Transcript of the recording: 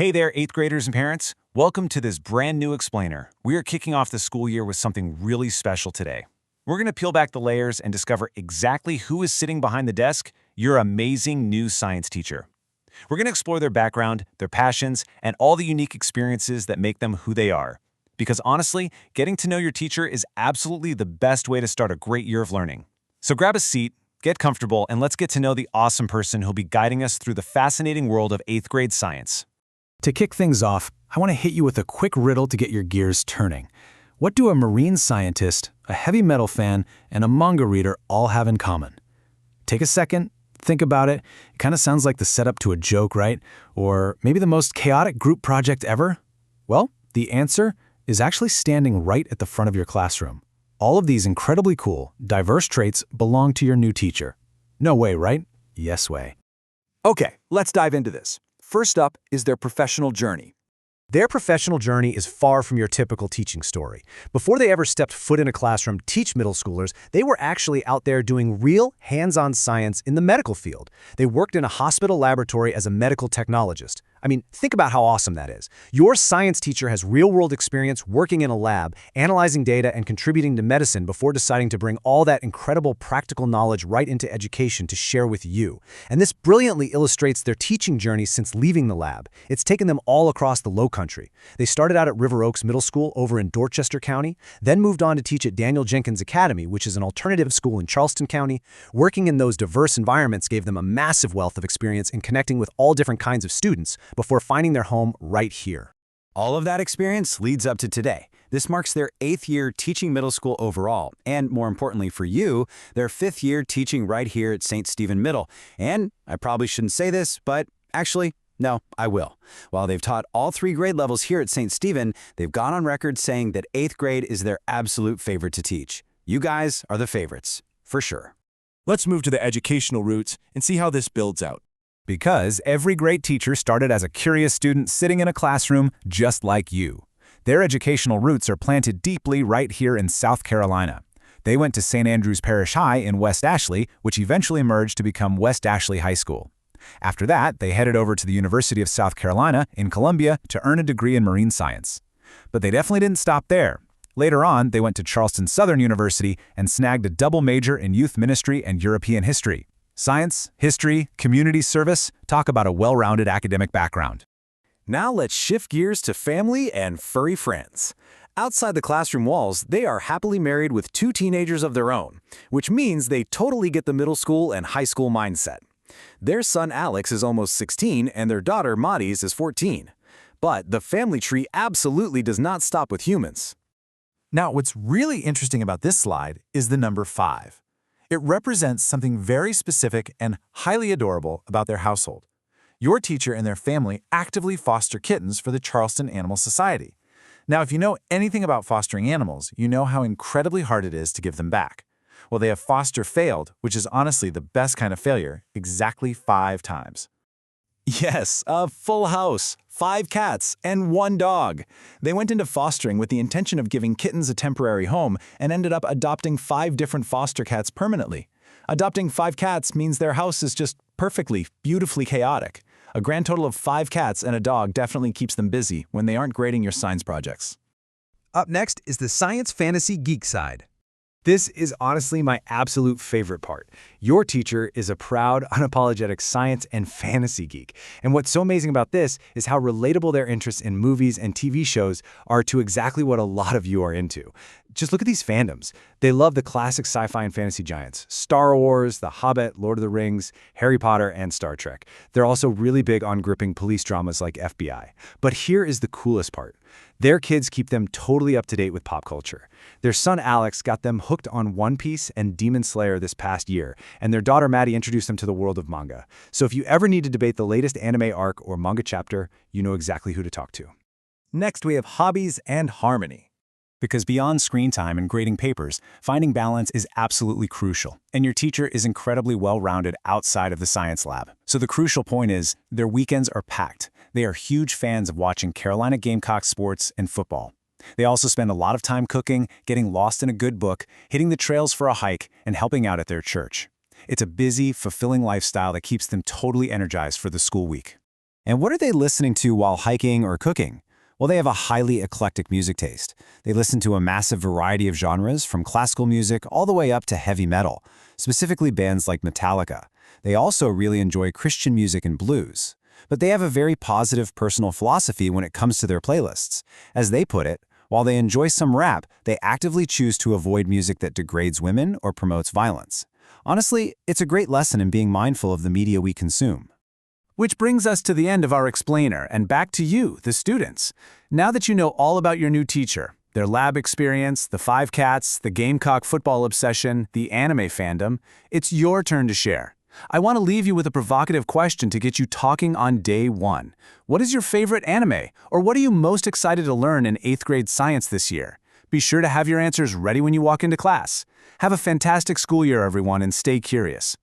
Hey there, 8th graders and parents. Welcome to this brand new explainer. We are kicking off the school year with something really special today. We're going to peel back the layers and discover exactly who is sitting behind the desk, your amazing new science teacher. We're going to explore their background, their passions, and all the unique experiences that make them who they are. Because honestly, getting to know your teacher is absolutely the best way to start a great year of learning. So grab a seat, get comfortable, and let's get to know the awesome person who'll be guiding us through the fascinating world of 8th grade science. To kick things off, I want to hit you with a quick riddle to get your gears turning. What do a marine scientist, a heavy metal fan, and a manga reader all have in common? Take a second, think about it. It kind of sounds like the setup to a joke, right? Or maybe the most chaotic group project ever? Well, the answer is actually standing right at the front of your classroom. All of these incredibly cool, diverse traits belong to your new teacher. No way, right? Yes way. Okay, let's dive into this. First up is their professional journey. Their professional journey is far from your typical teaching story. Before they ever stepped foot in a classroom to teach middle schoolers, they were actually out there doing real, hands-on science in the medical field. They worked in a hospital laboratory as a medical technologist. I mean, think about how awesome that is. Your science teacher has real-world experience working in a lab, analyzing data, and contributing to medicine before deciding to bring all that incredible practical knowledge right into education to share with you. And this brilliantly illustrates their teaching journey since leaving the lab. It's taken them all across the Low Country. They started out at River Oaks Middle School over in Dorchester County, then moved on to teach at Daniel Jenkins Academy, which is an alternative school in Charleston County. Working in those diverse environments gave them a massive wealth of experience in connecting with all different kinds of students before finding their home right here. All of that experience leads up to today. This marks their 8th year teaching middle school overall, and more importantly for you, their 5th year teaching right here at St. Stephen Middle. And I probably shouldn't say this, but actually, no, I will. While they've taught all 3 grade levels here at St. Stephen, they've gone on record saying that 8th grade is their absolute favorite to teach. You guys are the favorites, for sure. Let's move to the educational roots and see how this builds out. Because every great teacher started as a curious student sitting in a classroom just like you. Their educational roots are planted deeply right here in South Carolina. They went to St. Andrews Parish High in West Ashley, which eventually merged to become West Ashley High School. After that, they headed over to the University of South Carolina in Columbia to earn a degree in marine science. But they definitely didn't stop there. Later on, they went to Charleston Southern University and snagged a double major in youth ministry and European history. Science, history, community service, talk about a well-rounded academic background. Now let's shift gears to family and furry friends. Outside the classroom walls, they are happily married with 2 teenagers of their own, which means they totally get the middle school and high school mindset. Their son Alex is almost 16 and their daughter Maudis is 14. But the family tree absolutely does not stop with humans. Now, what's really interesting about this slide is the number 5. It represents something very specific and highly adorable about their household. Your teacher and their family actively foster kittens for the Charleston Animal Society. Now, if you know anything about fostering animals, you know how incredibly hard it is to give them back. Well, they have foster failed, which is honestly the best kind of failure, exactly 5 times. Yes, a full house, 5 cats, and 1 dog. They went into fostering with the intention of giving kittens a temporary home and ended up adopting 5 different foster cats permanently. Adopting 5 cats means their house is just perfectly, beautifully chaotic. A grand total of 5 cats and a dog definitely keeps them busy when they aren't grading your science projects. Up next is the Science Fantasy Geek side. This is honestly my absolute favorite part. Your teacher is a proud, unapologetic science and fantasy geek. And what's so amazing about this is how relatable their interests in movies and TV shows are to exactly what a lot of you are into. Just look at these fandoms. They love the classic sci-fi and fantasy giants, Star Wars, The Hobbit, Lord of the Rings, Harry Potter, and Star Trek. They're also really big on gripping police dramas like FBI. But here is the coolest part. Their kids keep them totally up to date with pop culture. Their son Alex got them hooked on One Piece and Demon Slayer this past year, and their daughter Maddie introduced them to the world of manga. So if you ever need to debate the latest anime arc or manga chapter, you know exactly who to talk to. Next, we have hobbies and harmony. Because beyond screen time and grading papers, finding balance is absolutely crucial, and your teacher is incredibly well-rounded outside of the science lab. So the crucial point is, their weekends are packed. They are huge fans of watching Carolina Gamecocks sports and football. They also spend a lot of time cooking, getting lost in a good book, hitting the trails for a hike, and helping out at their church. It's a busy, fulfilling lifestyle that keeps them totally energized for the school week. And what are they listening to while hiking or cooking? Well, they have a highly eclectic music taste. They listen to a massive variety of genres, from classical music all the way up to heavy metal, specifically bands like Metallica. They also really enjoy Christian music and blues. But they have a very positive personal philosophy when it comes to their playlists. As they put it, while they enjoy some rap, they actively choose to avoid music that degrades women or promotes violence. Honestly, it's a great lesson in being mindful of the media we consume. Which brings us to the end of our explainer and back to you, the students. Now that you know all about your new teacher, their lab experience, the 5 cats, the Gamecock football obsession, the anime fandom, it's your turn to share. I want to leave you with a provocative question to get you talking on day 1. What is your favorite anime? Or what are you most excited to learn in 8th grade science this year? Be sure to have your answers ready when you walk into class. Have a fantastic school year, everyone, and stay curious.